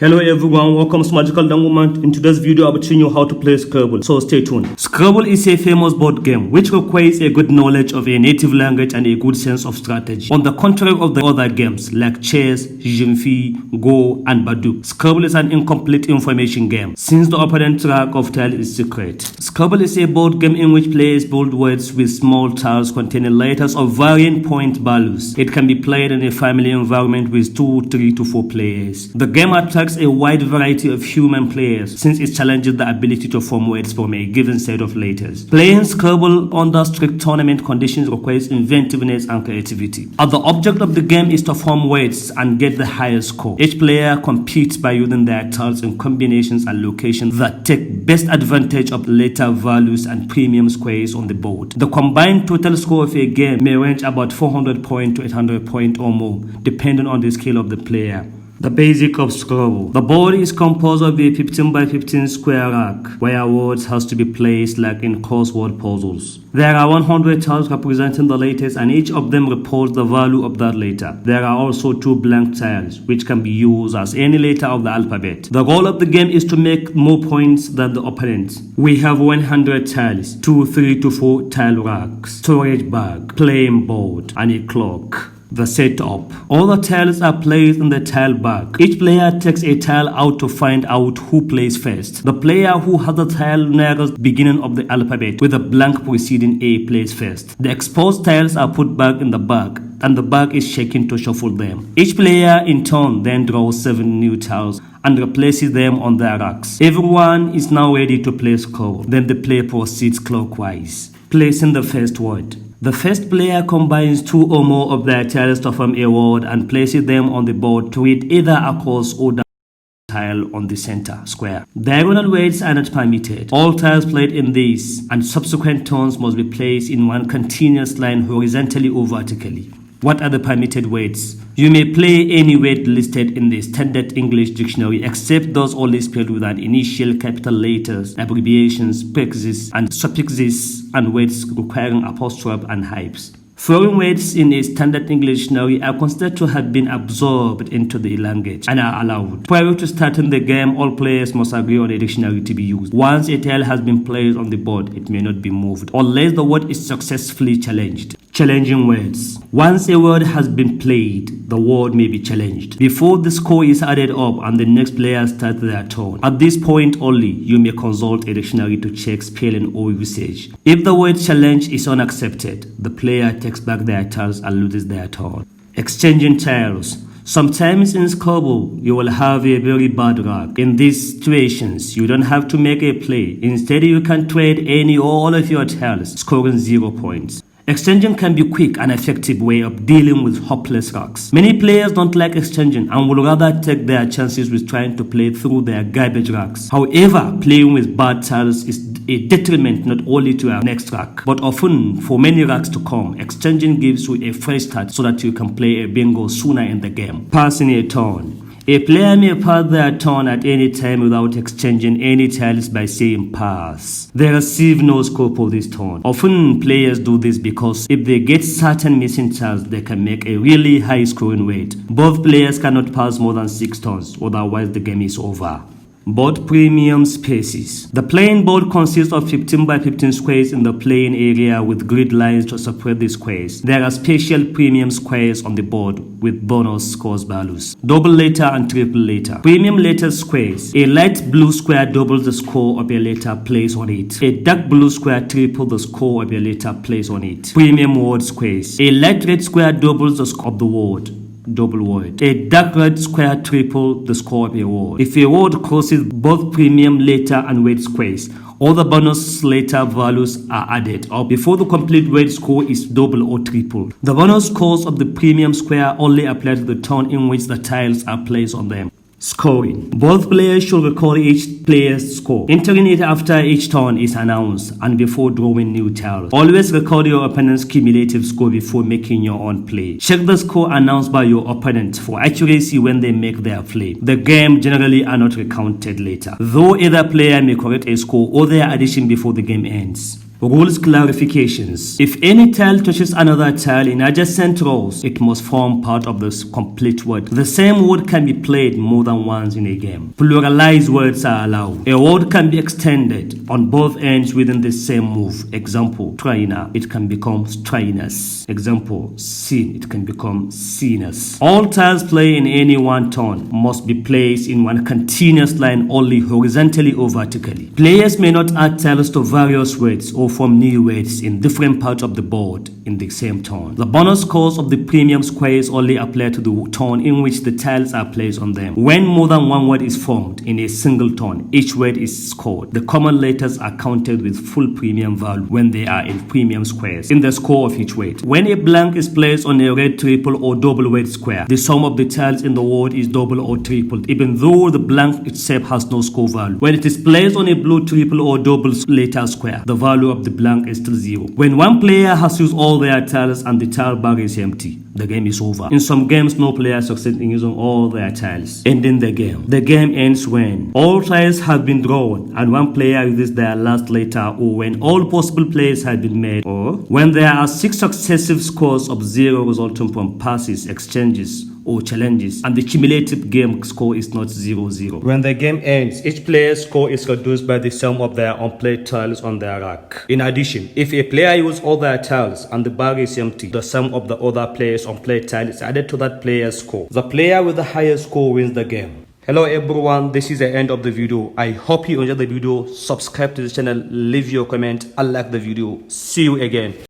Hello everyone, welcome to Magical Moment. In today's video, I'll be teaching you how to play Scrabble, so stay tuned. Scrabble is a famous board game which requires a good knowledge of a native language and a good sense of strategy. On the contrary of the other games like chess, Jimfi, Go, and Badoo, Scrabble is an incomplete information game since the opponent's track of tile is secret. Scrabble is a board game in which players build words with small tiles containing letters of varying point values. It can be played in a family environment with 2, 3 to 4 players. The game attracts a wide variety of human players since it challenges the ability to form words from a given set of letters. Playing Scrabble under strict tournament conditions requires inventiveness and creativity. The object of the game is to form words and get the highest score. Each player competes by using their tiles in combinations and locations that take best advantage of letter values and premium squares on the board. The combined total score of a game may range about 400 points to 800 points or more, depending on the skill of the player. The basic of Scrabble. The board is composed of a 15 by 15 square rack where words has to be placed like in crossword puzzles. There are 100 tiles representing the letters and each of them reports the value of that letter. There are also 2 blank tiles which can be used as any letter of the alphabet. The goal of the game is to make more points than the opponent. We have 100 tiles, 2, 3 to 4 tile racks, storage bag, playing board, and a clock. The setup. All the tiles are placed in the tile bag. Each player takes a tile out to find out who plays first. The player who has the tile nearest the beginning of the alphabet with a blank preceding A plays first. The exposed tiles are put back in the bag and the bag is shaken to shuffle them. Each player in turn then draws 7 new tiles and replaces them on their racks. Everyone is now ready to play Scrabble. Then the play proceeds clockwise, placing the first word. The first player combines 2 or more of their tiles to form a word and places them on the board to read either across or down the tile on the center square. Diagonal words are not permitted. All tiles played in this and subsequent turns must be placed in one continuous line horizontally or vertically. What are the permitted words? You may play any word listed in the Standard English Dictionary except those only spelled with an initial capital letters, abbreviations, prefixes, and suffixes, and words requiring apostrophe and hyphens. Foreign words in a Standard English Dictionary are considered to have been absorbed into the language and are allowed. Prior to starting the game, all players must agree on a dictionary to be used. Once a tile has been placed on the board, it may not be moved unless the word is successfully challenged. Challenging words. Once a word has been played, the word may be challenged before the score is added up and the next player starts their turn. At this point only, you may consult a dictionary to check spelling or usage. If the word challenge is unaccepted, the player takes back their tiles and loses their turn. Exchanging tiles. Sometimes in Scrabble, you will have a very bad rack. In these situations, you don't have to make a play. Instead, you can trade any or all of your tiles, scoring 0 points. Exchanging can be a quick and effective way of dealing with hopeless racks. Many players don't like exchanging and would rather take their chances with trying to play through their garbage racks. However, playing with bad tiles is a detriment not only to your next rack, but often for many racks to come. Exchanging gives you a fresh start so that you can play a bingo sooner in the game. Passing a turn. A player may pass their turn at any time without exchanging any tiles by saying pass. They receive no score for this turn. Often players do this because if they get certain missing tiles, they can make a really high scoring rate. Both players cannot pass more than 6 turns, otherwise the game is over. Board premium spaces. The playing board consists of 15 by 15 squares in the playing area with grid lines to separate the squares. There are special premium squares on the board with bonus scores values. Double letter and triple letter. Premium letter squares. A light blue square doubles the score of a letter placed on it. A dark blue square triples the score of a letter placed on it. Premium word squares. A light red square doubles the score of the word. Double word. A dark red square triple the score of a word. If a word crosses both premium letter and word squares, all the bonus letter values are added up before the complete word score is double or triple. The bonus scores of the premium square only apply to the turn in which the tiles are placed on them. Scoring. Both players should record each player's score, entering it after each turn is announced and before drawing new tiles. Always record your opponent's cumulative score before making your own play. Check the score announced by your opponent for accuracy when they make their play. The game generally are not recounted later, though either player may correct a score or their addition before the game ends. Rules clarifications. If any tile touches another tile in adjacent rows, it must form part of this complete word. The same word can be played more than once in a game. Pluralized words are allowed. A word can be extended on both ends within the same move. Example, trainer, it can become trainers. Example, scene, it can become sceners. All tiles played in any one turn must be placed in one continuous line only horizontally or vertically. Players may not add tiles to various words or form new words in different parts of the board in the same turn. The bonus scores of the premium squares only apply to the turn in which the tiles are placed on them. When more than one word is formed in a single turn, each word is scored. The common letters are counted with full premium value when they are in premium squares in the score of each word. When a blank is placed on a red triple or double word square, the sum of the tiles in the word is double or tripled, even though the blank itself has no score value. When it is placed on a blue triple or double letter square, the value of the blank is still 0. When one player has used all their tiles and the tile bag is empty, the game is over. In some games, no player succeeds in using all their tiles, ending the game. The game ends when all tiles have been drawn and one player uses their last letter, or when all possible plays have been made, or when there are 6 successive scores of 0 resulting from passes, exchanges, or challenges, and the cumulative game score is not 0-0. When the game ends, each player's score is reduced by the sum of their unplayed tiles on their rack. In addition, if a player uses all their tiles and the bag is empty, the sum of the other players' unplayed tiles is added to that player's score. The player with the highest score wins the game. Hello everyone, this is the end of the video. I hope you enjoyed the video. Subscribe to the channel, leave your comment and like the video. See you again.